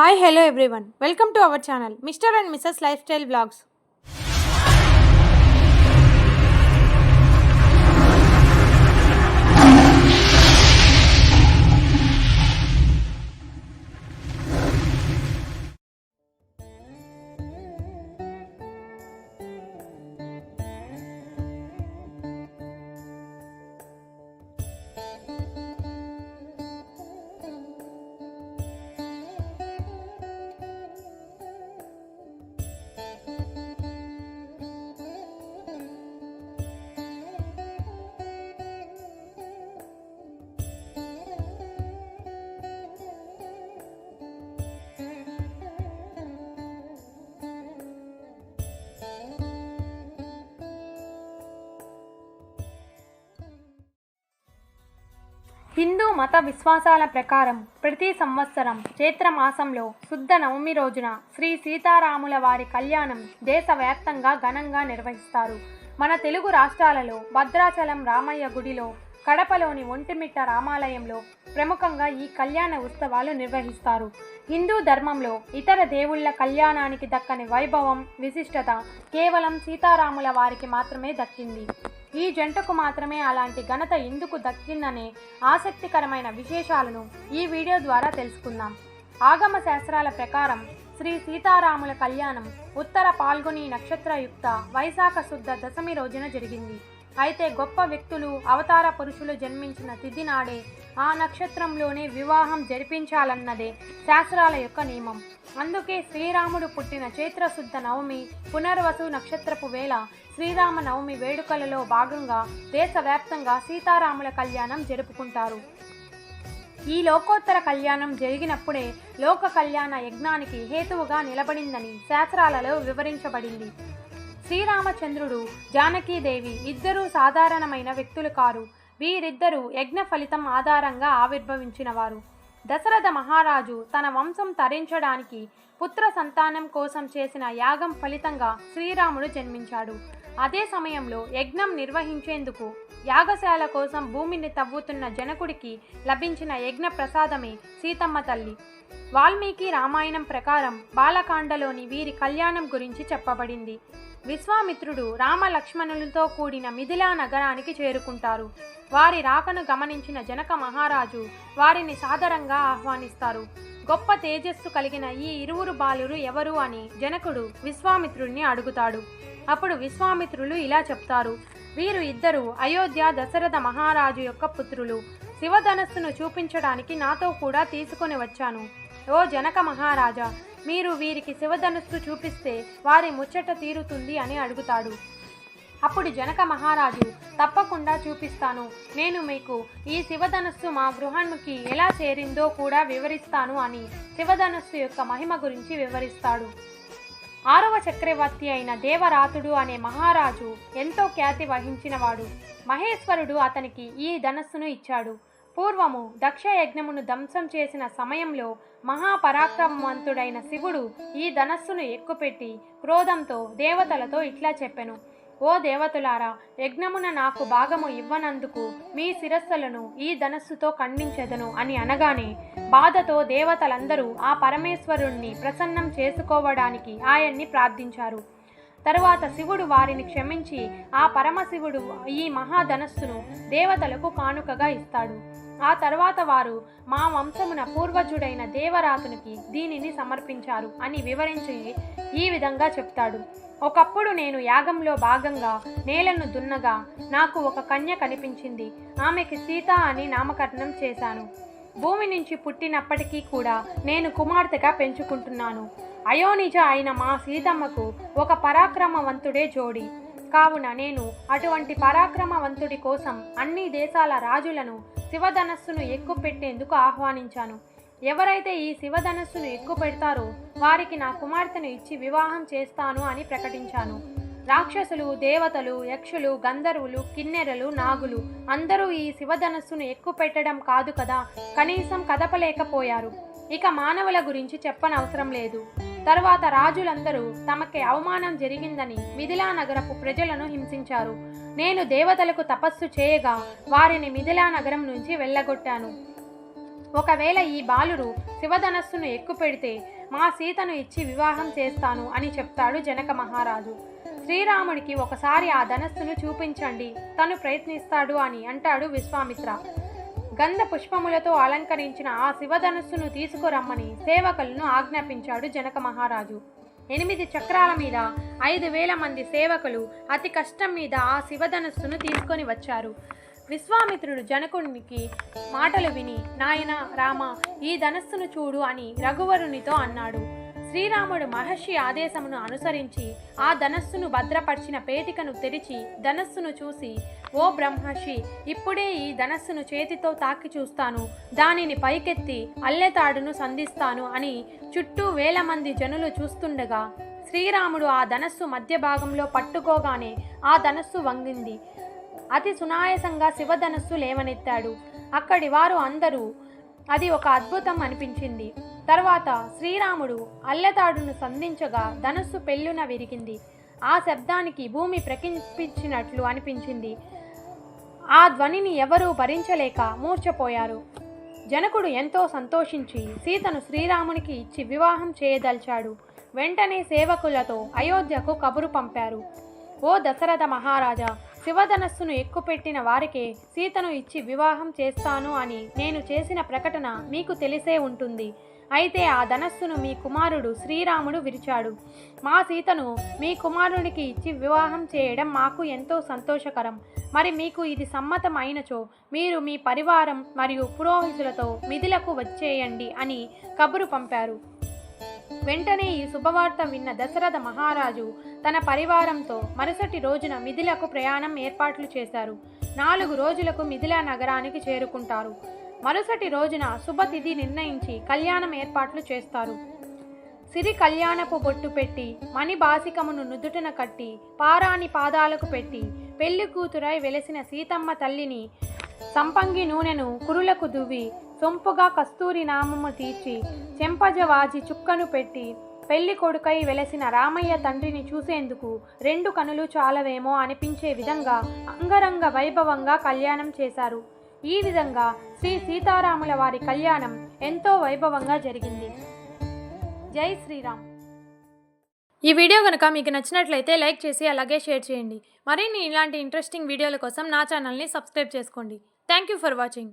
Hi, hello everyone. Welcome to our channel, Mr. and Mrs. Lifestyle Vlogs. Hindu మత విశ్వాసాల ప్రకారం ప్రతి సంవత్సరం చైత్రమాసంలో శుద్ధ నవమి రోజున శ్రీ సీతారాముల వారి కళ్యాణం దేశవ్యాప్తంగా ఘనంగా నిర్వహిస్తారు. మన తెలుగు రాష్ట్రాలలో భద్రాచలం రామయ్య గుడిలో, కడపలోని ఒంటిమిట్ట రామాలయంలో ప్రముఖంగా ఈ కళ్యాణ ఉత్సవాలు నిర్వహిస్తారు. హిందూ ధర్మంలో ఇతర దేవుళ్ల కళ్యాణానికి దక్కని వైభవం, విశిష్టత కేవలం సీతారాముల వారికి మాత్రమే దక్కింది. ఈ జంటకు మాత్రమే అలాంటి ఘనత ఎందుకు దక్కిందనే ఆసక్తికరమైన విశేషాలను ఈ వీడియో ద్వారా తెలుసుకుందాం. ఆగమ శాస్త్రాల ప్రకారం శ్రీ సీతారాముల కళ్యాణం ఉత్తర పాల్గొని నక్షత్రయుక్త వైశాఖ శుద్ధ దశమి రోజున జరిగింది. అయితే గొప్ప వ్యక్తులు, అవతార పురుషులు జన్మించిన తిథి నాడే ఆ నక్షత్రంలోనే వివాహం జరిపించాలన్నదే శాస్త్రాల యొక్క నియమం. అందుకే శ్రీరాముడు పుట్టిన చైత్రశుద్ధ నవమి పునర్వసు నక్షత్రపు వేళ శ్రీరామ నవమి వేడుకలలో భాగంగా దేశవ్యాప్తంగా సీతారాముల కళ్యాణం జరుపుకుంటారు. ఈ లోకోత్తర కళ్యాణం జరిగినప్పుడే లోక కళ్యాణ యజ్ఞానికి హేతువుగా నిలబడిందని శాస్త్రాలలో వివరించబడింది. శ్రీరామచంద్రుడు, జానకీదేవి ఇద్దరూ సాధారణమైన వ్యక్తులు కారు. వీరిద్దరూ యజ్ఞ ఫలితం ఆధారంగా ఆవిర్భవించిన వారు. దశరథ మహారాజు తన వంశం తరించడానికి పుత్ర సంతానం కోసం చేసిన యాగం ఫలితంగా శ్రీరాముడు జన్మించాడు. అదే సమయంలో యజ్ఞం నిర్వహించేందుకు యాగశాల కోసం భూమిని తవ్వుతున్న జనకుడికి లభించిన యజ్ఞ ప్రసాదమే సీతమ్మ తల్లి. వాల్మీకి రామాయణం ప్రకారం బాలకాండలోని వీరి కళ్యాణం గురించి చెప్పబడింది. విశ్వామిత్రుడు రామ లక్ష్మణులతో కూడిన మిథిలా నగరానికి చేరుకుంటారు. వారి రాకను గమనించిన జనక మహారాజు వారిని సాదరంగా ఆహ్వానిస్తారు. గొప్ప తేజస్సు కలిగిన ఈ ఇరువురు బాలురు ఎవరు అని జనకుడు విశ్వామిత్రుడిని అడుగుతాడు. అప్పుడు విశ్వామిత్రులు ఇలా చెప్తారు: వీరు ఇద్దరు అయోధ్య దశరథ మహారాజు యొక్క పుత్రులు. శివధనస్సును చూపించడానికి నాతో కూడా తీసుకొని వచ్చాను. ఓ జనక మహారాజా, మీరు వీరికి శివధనుస్సు చూపిస్తే వారి ముచ్చట తీరుతుంది అని అడుగుతాడు. అప్పుడు జనక మహారాజు, తప్పకుండా చూపిస్తాను. నేను మీకు ఈ శివధనుస్సు మా గృహానికి ఎలా చేరిందో కూడా వివరిస్తాను అని శివధనుస్సు యొక్క మహిమ గురించి వివరిస్తాడు. 6వ చక్రవర్తి అయిన దేవరాతుడు అనే మహారాజు ఎంతో ఖ్యాతి వహించినవాడు. మహేశ్వరుడు అతనికి ఈ ధనస్సును ఇచ్చాడు. పూర్వము దక్ష యజ్ఞమును ధ్వంసం చేసిన సమయంలో మహాపరాక్రమవంతుడైన శివుడు ఈ ధనస్సును ఎక్కుపెట్టి క్రోధంతో దేవతలతో ఇట్లా చెప్పెను: ఓ దేవతలారా, యజ్ఞమున నాకు భాగము ఇవ్వనందుకు మీ శిరస్సులను ఈ ధనస్సుతో ఖండించెదను అని అనగానే బాధతో దేవతలందరూ ఆ పరమేశ్వరుణ్ణి ప్రసన్నం చేసుకోవడానికి ఆయన్ని ప్రార్థించారు. తరువాత శివుడు వారిని క్షమించి ఆ పరమశివుడు ఈ మహాధనస్సును దేవతలకు కానుకగా ఇస్తాడు. ఆ తర్వాత వారు మా వంశమున పూర్వజుడైన దేవరాతునికి దీనిని సమర్పించారు అని వివరించి ఈ విధంగా చెప్తాడు: ఒకప్పుడు నేను యాగంలో భాగంగా నేలను దున్నగా నాకు ఒక కన్య కనిపించింది. ఆమెకి సీత అని నామకరణం చేశాను. భూమి నుంచి పుట్టినప్పటికీ కూడా నేను కుమార్తెగా పెంచుకుంటున్నాను. అయోనిజ అయిన మా సీతమ్మకు ఒక పరాక్రమవంతుడే జోడి. కావున నేను అటువంటి పరాక్రమవంతుడి కోసం అన్ని దేశాల రాజులను శివధనస్సును ఎక్కుపెట్టేందుకు ఆహ్వానించాను. ఎవరైతే ఈ శివధనస్సును ఎక్కుపెడతారో వారికి నా కుమార్తెను ఇచ్చి వివాహం చేస్తాను అని ప్రకటించాను. రాక్షసులు, దేవతలు, యక్షులు, గంధర్వులు, కిన్నెరలు, నాగులు అందరూ ఈ శివధనస్సును ఎక్కుపెట్టడం కాదు కదా, కనీసం కదపలేకపోయారు. ఇక మానవుల గురించి చెప్పనవసరం లేదు. తర్వాత రాజులందరూ తమకి అవమానం జరిగిందని మిథిలా నగరపు ప్రజలను హింసించారు. నేను దేవతలకు తపస్సు చేయగా వారిని మిథిలా నగరం నుంచి వెళ్ళగొట్టాను. ఒకవేళ ఈ బాలురు శివధనస్సును ఎక్కుపెడితే మా సీతను ఇచ్చి వివాహం చేస్తాను అని చెప్తాడు జనక మహారాజు. శ్రీరాముడికి ఒకసారి ఆ ధనస్సును చూపించండి, తను ప్రయత్నిస్తాడు అని అంటాడు విశ్వామిత్ర. గంధ పుష్పములతో అలంకరించిన ఆ శివధనస్సును తీసుకురమ్మని సేవకులను ఆజ్ఞాపించాడు జనక మహారాజు. 8 చక్రాల మీద 5,000 మంది సేవకులు అతి కష్టం మీద ఆ శివధనస్సును తీసుకొని వచ్చారు. విశ్వామిత్రుడు జనకునికి మాటలు విని, నాయన రామ, ఈ ధనస్సును చూడు అని రఘువరునితో అన్నాడు. శ్రీరాముడు మహర్షి ఆదేశమును అనుసరించి ఆ ధనస్సును భద్రపరిచిన పేటికను తెరిచి ధనస్సును చూసి, ఓ బ్రహ్మర్షి, ఇప్పుడే ఈ ధనస్సును చేతితో తాకి చూస్తాను, దానిని పైకెత్తి అల్లెతాడును సంధిస్తాను అని చుట్టూ 1000 మంది జనులు చూస్తుండగా శ్రీరాముడు ఆ ధనస్సు మధ్య భాగంలో పట్టుకోగానే ఆ ధనస్సు వంగింది. అతి సునాయాసంగా శివధనస్సు లేవనెత్తాడు. అక్కడి వారు అందరూ అది ఒక అద్భుతం అనిపించింది. తర్వాత శ్రీరాముడు అల్లెతాడును సంధించగా ధనస్సు పెళ్ళున విరిగింది. ఆ శబ్దానికి భూమి ప్రకంపించినట్లు అనిపించింది. ఆ ధ్వనిని ఎవరూ భరించలేక మూర్ఛపోయారు. జనకుడు ఎంతో సంతోషించి సీతను శ్రీరామునికి ఇచ్చి వివాహం చేయదలిచాడు. వెంటనే సేవకులతో అయోధ్యకు కబురు పంపారు. ఓ దశరథ మహారాజా, శివధనస్సును ఎక్కుపెట్టిన వారికే సీతను ఇచ్చి వివాహం చేస్తాను అని నేను చేసిన ప్రకటన మీకు తెలిసే ఉంటుంది. అయితే ఆ ధనస్సును మీ కుమారుడు శ్రీరాముడు విరిచాడు. మా సీతను మీ కుమారునికి ఇచ్చి వివాహం చేయడం మాకు ఎంతో సంతోషకరం. మరి మీకు ఇది సమ్మతం అయినచో మీరు మీ పరివారం మరియు పురోహితులతో మిథిలకు వచ్చేయండి అని కబురు పంపారు. వెంటనే ఈ శుభవార్త విన్న దశరథ మహారాజు తన పరివారంతో మరుసటి రోజున మిథిలకు ప్రయాణం ఏర్పాట్లు చేశారు. 4 రోజులకు మిథిలా నగరానికి చేరుకుంటారు. మరుసటి రోజున శుభతిథి నిర్ణయించి కళ్యాణం ఏర్పాట్లు చేస్తారు. సిరి కళ్యాణపు బొట్టు పెట్టి మణిబాసికమును నుదుటన కట్టి పారాని పాదాలకు పెట్టి పెళ్లి కూతురై వెలసిన సీతమ్మ తల్లిని సంపంగి నూనెను కురులకు దువ్వి సొంపుగా కస్తూరి నామము తీర్చి చెంపజవాజి చుక్కను పెట్టి పెళ్లి కొడుకై వెలసిన రామయ్య తండ్రిని చూసేందుకు 2 కనులు చాలవేమో అనిపించే విధంగా అంగరంగ వైభవంగా కళ్యాణం చేశారు. ఈ విధంగా శ్రీ సీతారాముల వారి కళ్యాణం ఎంతో వైభవంగా జరిగింది. జై శ్రీరామ్. ఈ వీడియో కనుక మీకు నచ్చినట్లయితే లైక్ చేసి అలాగే షేర్ చేయండి. మరిన్ని ఇలాంటి ఇంట్రెస్టింగ్ వీడియోల కోసం నా ఛానల్ని సబ్స్క్రైబ్ చేసుకోండి. Thank you for watching.